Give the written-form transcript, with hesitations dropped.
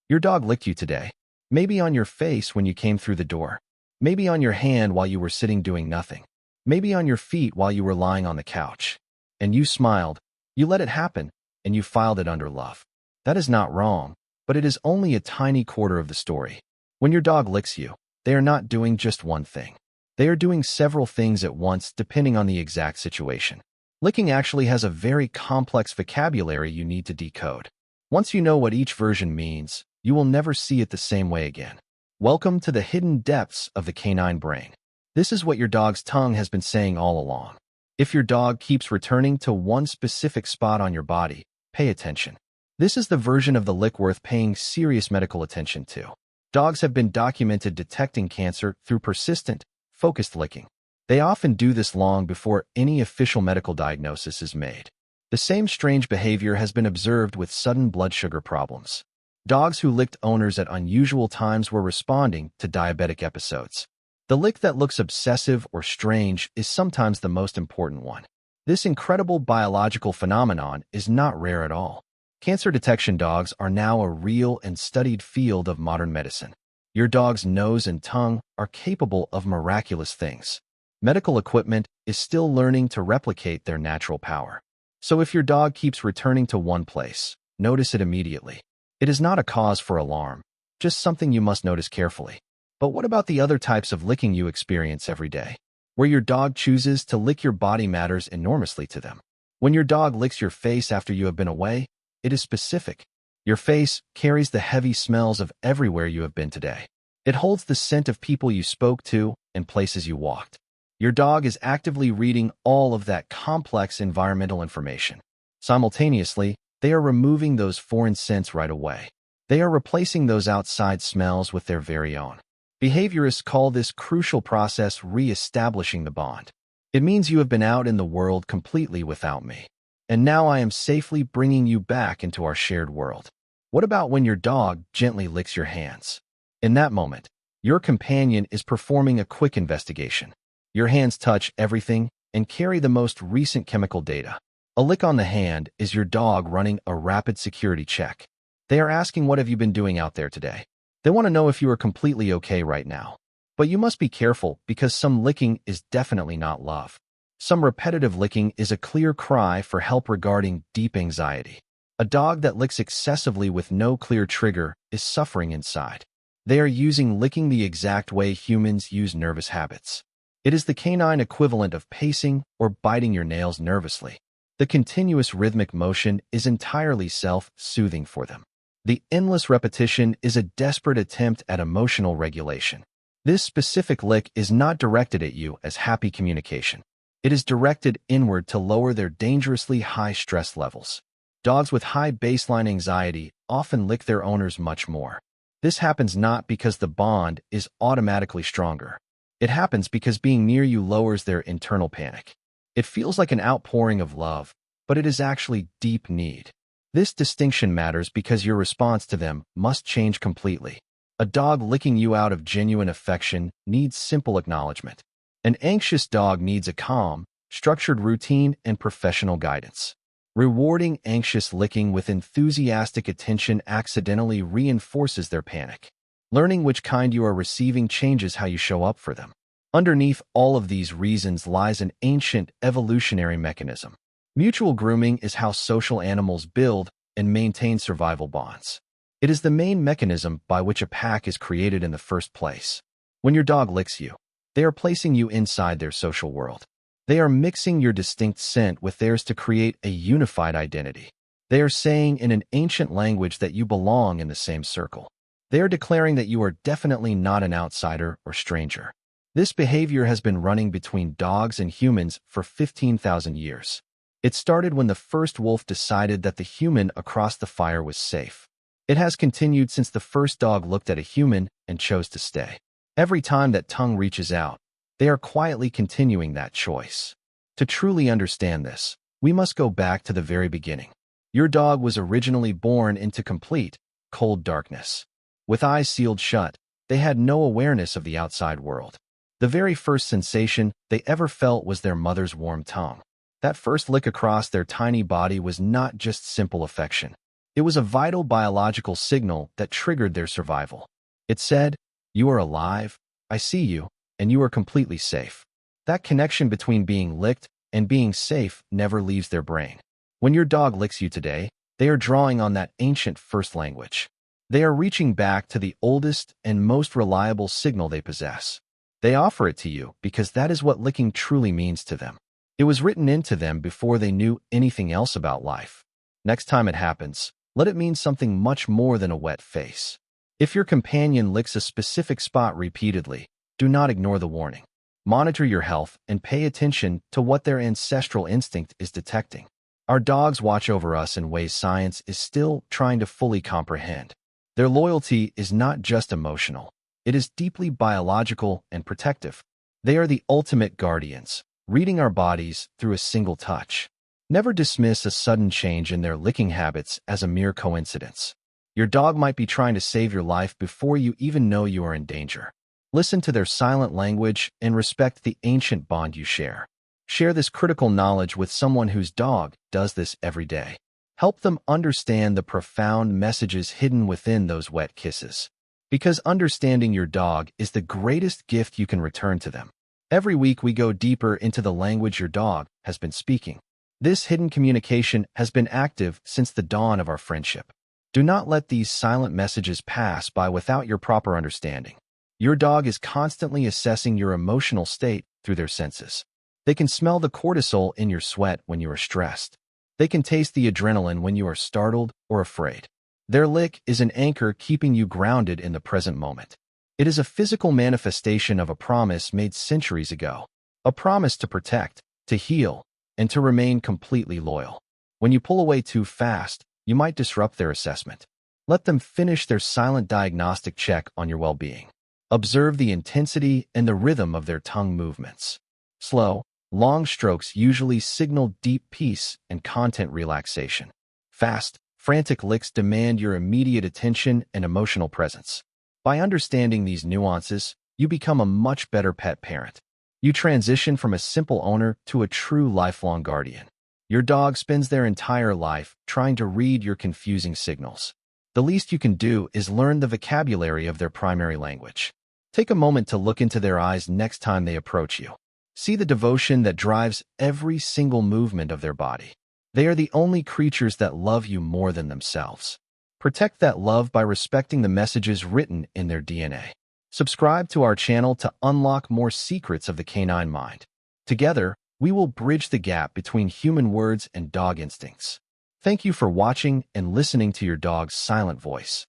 Your dog licked you today. Maybe on your face when you came through the door. Maybe on your hand while you were sitting doing nothing. Maybe on your feet while you were lying on the couch. And you smiled. You let it happen, and you filed it under love. That is not wrong, but it is only a tiny quarter of the story. When your dog licks you, they are not doing just one thing. They are doing several things at once depending on the exact situation. Licking actually has a very complex vocabulary you need to decode. Once you know what each version means, you will never see it the same way again. Welcome to the hidden depths of the canine brain. This is what your dog's tongue has been saying all along. If your dog keeps returning to one specific spot on your body, pay attention. This is the version of the lick worth paying serious medical attention to. Dogs have been documented detecting cancer through persistent, focused licking. They often do this long before any official medical diagnosis is made. The same strange behavior has been observed with sudden blood sugar problems. Dogs who licked owners at unusual times were responding to diabetic episodes. The lick that looks obsessive or strange is sometimes the most important one. This incredible biological phenomenon is not rare at all. Cancer detection dogs are now a real and studied field of modern medicine. Your dog's nose and tongue are capable of miraculous things. Medical equipment is still learning to replicate their natural power. So if your dog keeps returning to one place, notice it immediately. It is not a cause for alarm, just something you must notice carefully. But what about the other types of licking you experience every day? Where your dog chooses to lick your body matters enormously to them. When your dog licks your face after you have been away, it is specific. Your face carries the heavy smells of everywhere you have been today. It holds the scent of people you spoke to and places you walked. Your dog is actively reading all of that complex environmental information. Simultaneously, they are removing those foreign scents right away. They are replacing those outside smells with their very own. Behaviorists call this crucial process re-establishing the bond. It means you have been out in the world completely without me. And now I am safely bringing you back into our shared world. What about when your dog gently licks your hands? In that moment, your companion is performing a quick investigation. Your hands touch everything and carry the most recent chemical data. A lick on the hand is your dog running a rapid security check. They are asking, what have you been doing out there today? They want to know if you are completely okay right now. But you must be careful because some licking is definitely not love. Some repetitive licking is a clear cry for help regarding deep anxiety. A dog that licks excessively with no clear trigger is suffering inside. They are using licking the exact way humans use nervous habits. It is the canine equivalent of pacing or biting your nails nervously. The continuous rhythmic motion is entirely self-soothing for them. The endless repetition is a desperate attempt at emotional regulation. This specific lick is not directed at you as happy communication. It is directed inward to lower their dangerously high stress levels. Dogs with high baseline anxiety often lick their owners much more. This happens not because the bond is automatically stronger. It happens because being near you lowers their internal panic. It feels like an outpouring of love, but it is actually deep need. This distinction matters because your response to them must change completely. A dog licking you out of genuine affection needs simple acknowledgement. An anxious dog needs a calm, structured routine and professional guidance. Rewarding anxious licking with enthusiastic attention accidentally reinforces their panic. Learning which kind you are receiving changes how you show up for them. Underneath all of these reasons lies an ancient evolutionary mechanism. Mutual grooming is how social animals build and maintain survival bonds. It is the main mechanism by which a pack is created in the first place. When your dog licks you, they are placing you inside their social world. They are mixing your distinct scent with theirs to create a unified identity. They are saying in an ancient language that you belong in the same circle. They are declaring that you are definitely not an outsider or stranger. This behavior has been running between dogs and humans for 15,000 years. It started when the first wolf decided that the human across the fire was safe. It has continued since the first dog looked at a human and chose to stay. Every time that tongue reaches out, they are quietly continuing that choice. To truly understand this, we must go back to the very beginning. Your dog was originally born into complete, cold darkness. With eyes sealed shut, they had no awareness of the outside world. The very first sensation they ever felt was their mother's warm tongue. That first lick across their tiny body was not just simple affection. It was a vital biological signal that triggered their survival. It said, "You are alive, I see you, and you are completely safe." That connection between being licked and being safe never leaves their brain. When your dog licks you today, they are drawing on that ancient first language. They are reaching back to the oldest and most reliable signal they possess. They offer it to you because that is what licking truly means to them. It was written into them before they knew anything else about life. Next time it happens, let it mean something much more than a wet face. If your companion licks a specific spot repeatedly, do not ignore the warning. Monitor your health and pay attention to what their ancestral instinct is detecting. Our dogs watch over us in ways science is still trying to fully comprehend. Their loyalty is not just emotional. It is deeply biological and protective. They are the ultimate guardians, reading our bodies through a single touch. Never dismiss a sudden change in their licking habits as a mere coincidence. Your dog might be trying to save your life before you even know you are in danger. Listen to their silent language and respect the ancient bond you share. Share this critical knowledge with someone whose dog does this every day. Help them understand the profound messages hidden within those wet kisses. Because understanding your dog is the greatest gift you can return to them. Every week we go deeper into the language your dog has been speaking. This hidden communication has been active since the dawn of our friendship. Do not let these silent messages pass by without your proper understanding. Your dog is constantly assessing your emotional state through their senses. They can smell the cortisol in your sweat when you are stressed. They can taste the adrenaline when you are startled or afraid. Their lick is an anchor keeping you grounded in the present moment. It is a physical manifestation of a promise made centuries ago. A promise to protect, to heal, and to remain completely loyal. When you pull away too fast, you might disrupt their assessment. Let them finish their silent diagnostic check on your well-being. Observe the intensity and the rhythm of their tongue movements. Slow, long strokes usually signal deep peace and content relaxation. Fast, frantic licks demand your immediate attention and emotional presence. By understanding these nuances, you become a much better pet parent. You transition from a simple owner to a true lifelong guardian. Your dog spends their entire life trying to read your confusing signals. The least you can do is learn the vocabulary of their primary language. Take a moment to look into their eyes next time they approach you. See the devotion that drives every single movement of their body. They are the only creatures that love you more than themselves. Protect that love by respecting the messages written in their DNA. Subscribe to our channel to unlock more secrets of the canine mind. Together, we will bridge the gap between human words and dog instincts. Thank you for watching and listening to your dog's silent voice.